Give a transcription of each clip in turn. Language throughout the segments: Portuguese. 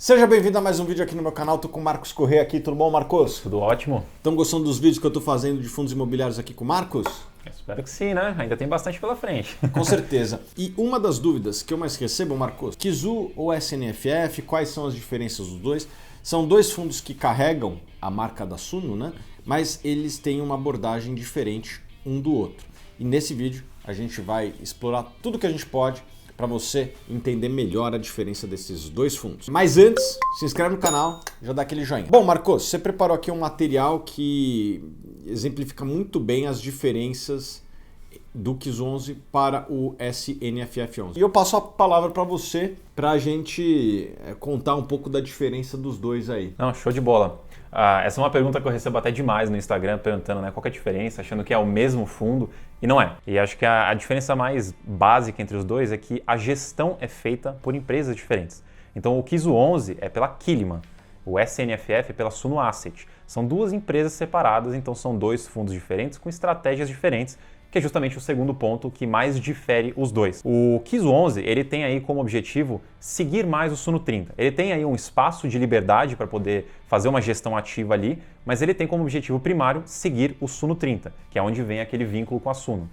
Seja bem-vindo a mais um vídeo aqui no meu canal, tô com o Marcos Corrêa aqui, tudo bom, Marcos? Tudo ótimo. Estão gostando dos vídeos que eu tô fazendo de fundos imobiliários aqui com o Marcos? Espero que sim, né? Ainda tem bastante pela frente. Com certeza. E uma das dúvidas que eu mais recebo, Marcos, KIZU ou SNFF, quais são as diferenças dos dois? São dois fundos que carregam a marca da Suno, né? Mas eles têm uma abordagem diferente um do outro. E nesse vídeo a gente vai explorar tudo que a gente pode para você entender melhor a diferença desses dois fundos. Mas antes, se inscreve no canal, já dá aquele joinha. Bom, Marcos, você preparou aqui um material que exemplifica muito bem as diferenças do KIZU 11 para o SNFF 11. E eu passo a palavra para você para a gente contar um pouco da diferença dos dois aí. Não, show de bola. Essa é uma pergunta que eu recebo até demais no Instagram, perguntando, né, qual que é a diferença, achando que é o mesmo fundo, e não é. E acho que a diferença mais básica entre os dois é que a gestão é feita por empresas diferentes. Então o KIZU 11 é pela Kiliman, o SNFF é pela Suno Asset. São duas empresas separadas, então são dois fundos diferentes com estratégias diferentes, que é justamente o segundo ponto que mais difere os dois. O KIZU 11, ele tem aí como objetivo seguir mais o Suno 30. Ele tem aí um espaço de liberdade para poder fazer uma gestão ativa ali, mas ele tem como objetivo primário seguir o Suno 30, que é onde vem aquele vínculo com a Suno.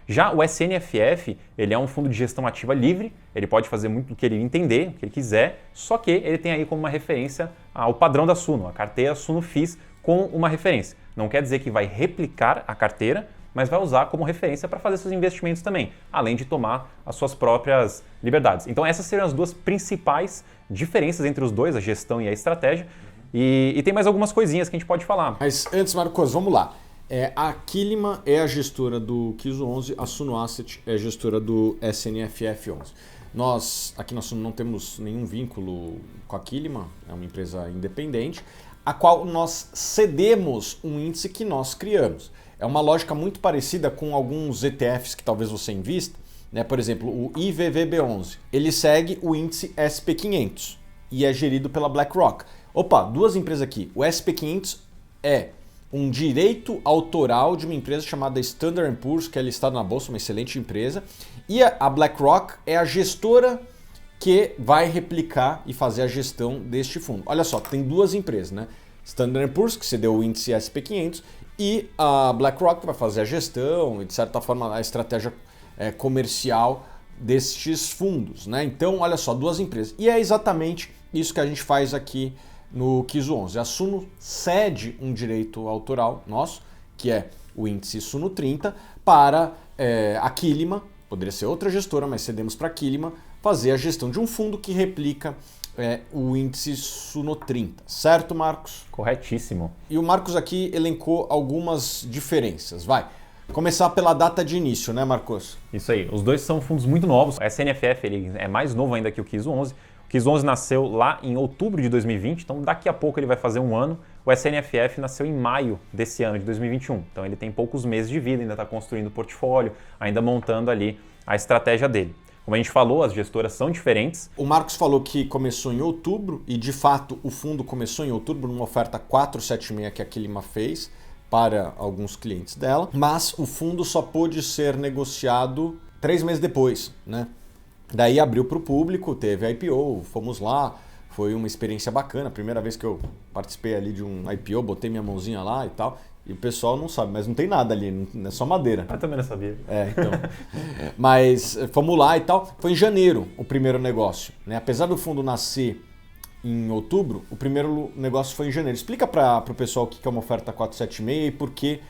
Já o SNFF, ele é um fundo de gestão ativa livre, ele pode fazer muito o que ele entender, o que ele quiser, só que ele tem aí como uma referência ao padrão da Suno, a carteira Suno FIS com uma referência. Não quer dizer que vai replicar a carteira, mas vai usar como referência para fazer seus investimentos também, além de tomar as suas próprias liberdades. Então essas seriam as duas principais diferenças entre os dois, a gestão e a estratégia. E tem mais algumas coisinhas que a gente pode falar. Mas antes, Marcos, vamos lá. A Kiliman é a gestora do KIZU 11, a Suno Asset é a gestora do SNFF 11. Nós, aqui na Suno, não temos nenhum vínculo com a Kiliman, é uma empresa independente, a qual nós cedemos um índice que nós criamos. É uma lógica muito parecida com alguns ETFs que talvez você invista, né? Por exemplo, o IVVB11. Ele segue o índice SP500 e é gerido pela BlackRock. Opa, duas empresas aqui. O SP500 é um direito autoral de uma empresa chamada Standard & Poor's, que é listada na bolsa, uma excelente empresa. E a BlackRock é a gestora que vai replicar e fazer a gestão deste fundo. Olha só, tem duas empresas, né? Standard & Poor's, que cedeu o índice SP500, e a BlackRock vai fazer a gestão e, de certa forma, a estratégia comercial destes fundos, né? Então, olha só, duas empresas. E é exatamente isso que a gente faz aqui no KIZU 11. A Suno cede um direito autoral nosso, que é o índice Suno 30, para a Kiliman, poderia ser outra gestora, mas cedemos para a Kiliman, fazer a gestão de um fundo que replica o índice Suno 30, certo, Marcos? Corretíssimo. E o Marcos aqui elencou algumas diferenças. Vai, começar pela data de início, né, Marcos? Isso aí, os dois são fundos muito novos. O SNFF ele é mais novo ainda que o KIZU 11. O KIZU 11 nasceu lá em outubro de 2020, então daqui a pouco ele vai fazer um ano. O SNFF nasceu em maio desse ano de 2021, então ele tem poucos meses de vida, ainda está construindo o portfólio, ainda montando ali a estratégia dele. Como a gente falou, as gestoras são diferentes. O Marcos falou que começou em outubro e, de fato, o fundo começou em outubro numa oferta 476 que a Kiliman fez para alguns clientes dela, mas o fundo só pôde ser negociado 3 meses depois, né? Daí abriu para o público, teve a IPO, fomos lá, foi uma experiência bacana. Primeira vez que eu participei ali de um IPO, botei minha mãozinha lá e tal. E o pessoal não sabe, mas não tem nada ali, é só madeira. Eu também não sabia. Então. Mas fomos lá e tal. Foi em janeiro o primeiro negócio, né? Apesar do fundo nascer em outubro, o primeiro negócio foi em janeiro. Explica para o pessoal o que é uma oferta 476 e por que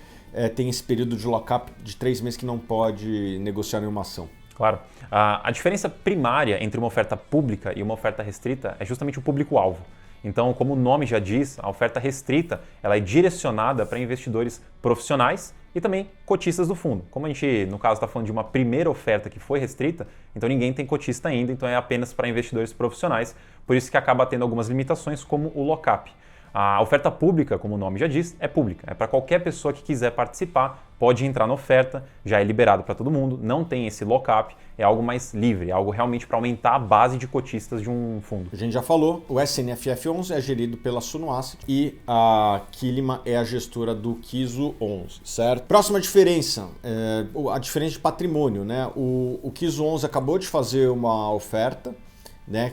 tem esse período de lock-up de 3 meses que não pode negociar nenhuma ação. Claro. A diferença primária entre uma oferta pública e uma oferta restrita é justamente o público-alvo. Então, como o nome já diz, a oferta restrita ela é direcionada para investidores profissionais e também cotistas do fundo. Como a gente, no caso, está falando de uma primeira oferta que foi restrita, então ninguém tem cotista ainda, então é apenas para investidores profissionais, por isso que acaba tendo algumas limitações, como o lock-up. A oferta pública, como o nome já diz, é pública. É para qualquer pessoa que quiser participar, pode entrar na oferta, já é liberado para todo mundo, não tem esse lock-up, é algo mais livre, é algo realmente para aumentar a base de cotistas de um fundo. A gente já falou, o SNFF 11 é gerido pela Suno Asset e a Kiliman é a gestora do KIZU 11, certo? Próxima diferença, a diferença de patrimônio, né? O KIZU 11 acabou de fazer uma oferta, né?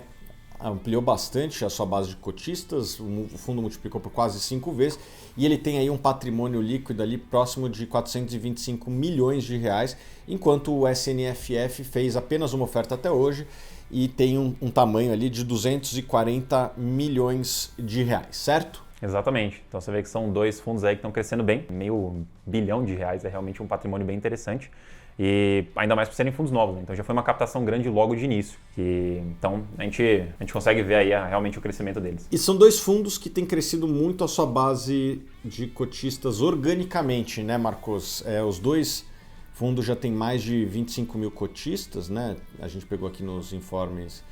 ampliou bastante a sua base de cotistas, o fundo multiplicou por quase 5 vezes e ele tem aí um patrimônio líquido ali próximo de 425 milhões de reais, enquanto o SNFF fez apenas uma oferta até hoje e tem um tamanho ali de 240 milhões de reais, certo? Exatamente. Então você vê que são dois fundos aí que estão crescendo bem, meio bilhão de reais, é realmente um patrimônio bem interessante. E ainda mais por serem fundos novos, né? Então já foi uma captação grande logo de início. Então a gente consegue ver aí realmente o crescimento deles. E são dois fundos que têm crescido muito a sua base de cotistas organicamente, né, Marcos? Os dois fundos já têm mais de 25 mil cotistas, né? A gente pegou aqui nos informes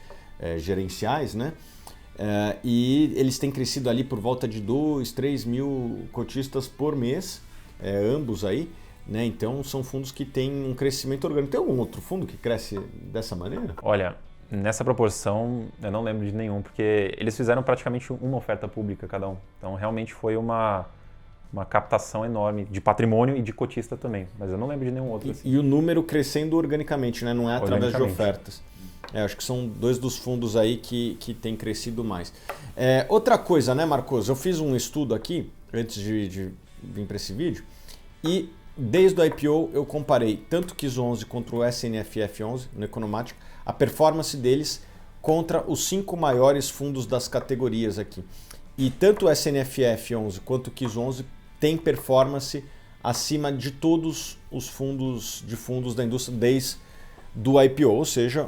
gerenciais, né? E eles têm crescido ali por volta de 2, 3 mil cotistas por mês, ambos aí. Né? Então são fundos que têm um crescimento orgânico. Tem algum outro fundo que cresce dessa maneira? Olha, nessa proporção eu não lembro de nenhum, porque eles fizeram praticamente uma oferta pública cada um. Então realmente foi uma captação enorme de patrimônio e de cotista também, mas eu não lembro de nenhum outro. Assim. E o número crescendo organicamente, né? Não é através de ofertas. Acho que são dois dos fundos aí que têm crescido mais. Outra coisa, né, Marcos? Eu fiz um estudo aqui, antes de vir para esse vídeo, e desde o IPO eu comparei tanto o KISO 11 contra o SNFF 11 no Economatic, a performance deles contra os 5 maiores fundos das categorias aqui. E tanto o SNFF 11 quanto o KISO 11 tem performance acima de todos os fundos da indústria desde do IPO, ou seja,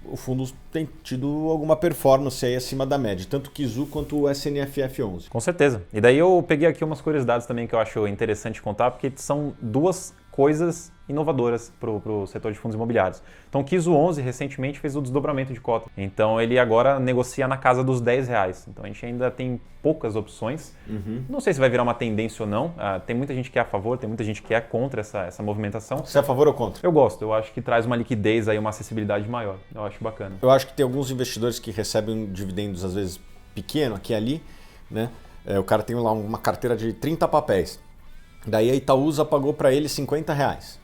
o fundo tem tido alguma performance aí acima da média, tanto o KISU quanto o SNFF 11. Com certeza. E daí eu peguei aqui umas curiosidades também que eu acho interessante contar, porque são duas coisas inovadoras para o setor de fundos imobiliários. Então o KISU 11 recentemente fez o desdobramento de cota. Então ele agora negocia na casa dos R$10. Então a gente ainda tem poucas opções. Não sei se vai virar uma tendência ou não. Tem muita gente que é a favor, tem muita gente que é contra essa movimentação. Você é a favor ou contra? Eu gosto. Eu acho que traz uma liquidez aí, uma acessibilidade maior. Eu acho bacana. Eu acho que tem alguns investidores que recebem dividendos às vezes pequeno aqui e ali, né? O cara tem lá uma carteira de 30 papéis. Daí a Itaúsa pagou para ele R$50.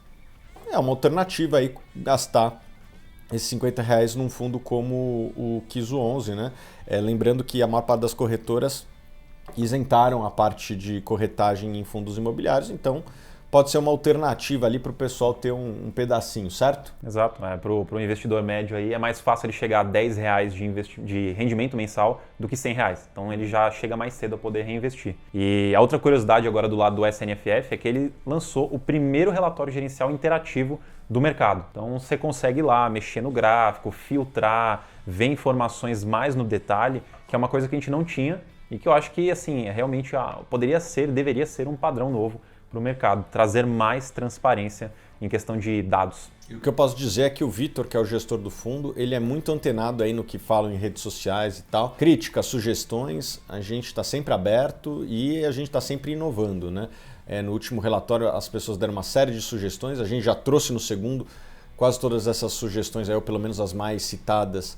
É uma alternativa aí gastar esses R$50 num fundo como o KISU 11, né? Lembrando que a maior parte das corretoras isentaram a parte de corretagem em fundos imobiliários, então pode ser uma alternativa ali para o pessoal ter um pedacinho, certo? Exato. Para o investidor médio aí é mais fácil ele chegar a R$10 de rendimento mensal do que R$100. Então ele já chega mais cedo a poder reinvestir. E a outra curiosidade agora do lado do SNFF é que ele lançou o primeiro relatório gerencial interativo do mercado. Então você consegue ir lá, mexer no gráfico, filtrar, ver informações mais no detalhe, que é uma coisa que a gente não tinha e que eu acho que assim, realmente deveria ser um padrão novo para o mercado, trazer mais transparência em questão de dados. E o que eu posso dizer é que o Vitor, que é o gestor do fundo, ele é muito antenado aí no que falam em redes sociais e tal. Críticas, sugestões, a gente está sempre aberto e a gente está sempre inovando, né? No último relatório as pessoas deram uma série de sugestões, a gente já trouxe no segundo quase todas essas sugestões, aí, ou pelo menos as mais citadas,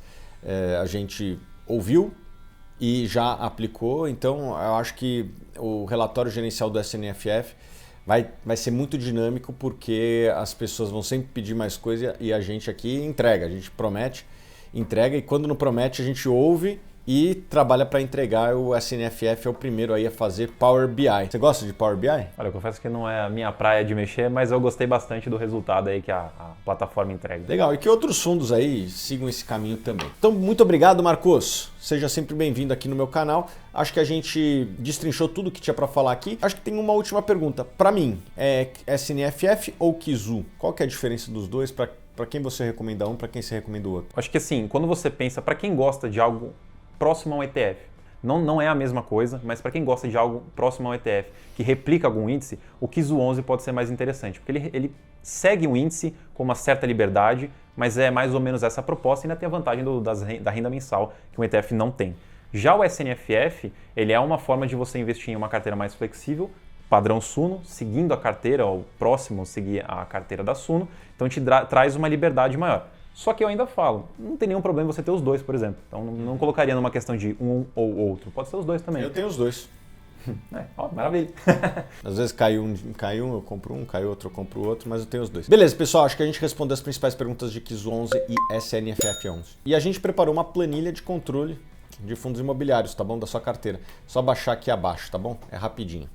a gente ouviu e já aplicou. Então eu acho que o relatório gerencial do SNFF vai ser muito dinâmico porque as pessoas vão sempre pedir mais coisa e a gente aqui entrega, a gente promete, entrega e quando não promete a gente ouve e trabalha para entregar. O SNFF é o primeiro aí a fazer Power BI. Você gosta de Power BI? Olha, eu confesso que não é a minha praia de mexer, mas eu gostei bastante do resultado aí que a plataforma entrega. Legal, e que outros fundos aí sigam esse caminho também. Então, muito obrigado, Marcos. Seja sempre bem-vindo aqui no meu canal. Acho que a gente destrinchou tudo que tinha para falar aqui. Acho que tem uma última pergunta. Para mim, é SNFF ou KISU? Qual que é a diferença dos dois? Para quem você recomenda um, para quem você recomenda o outro? Acho que assim, quando você pensa, para quem gosta de algo próximo a um ETF, não é a mesma coisa, mas para quem gosta de algo próximo ao ETF, que replica algum índice, o KISU 11 pode ser mais interessante, porque ele segue um índice com uma certa liberdade, mas é mais ou menos essa proposta e ainda tem a vantagem da renda mensal, que um ETF não tem. Já o SNFF, ele é uma forma de você investir em uma carteira mais flexível, padrão Suno, seguindo a carteira, ou próximo seguir a carteira da Suno, então te traz uma liberdade maior. Só que eu ainda falo, não tem nenhum problema você ter os dois, por exemplo. Então não colocaria numa questão de um ou outro. Pode ser os dois também. Eu tenho os dois. Ó, maravilha. Às vezes cai um, eu compro um, cai outro, eu compro outro, mas eu tenho os dois. Beleza, pessoal, acho que a gente respondeu as principais perguntas de KISS 11 e SNFF 11. E a gente preparou uma planilha de controle de fundos imobiliários, tá bom? Da sua carteira. Só baixar aqui abaixo, tá bom? É rapidinho.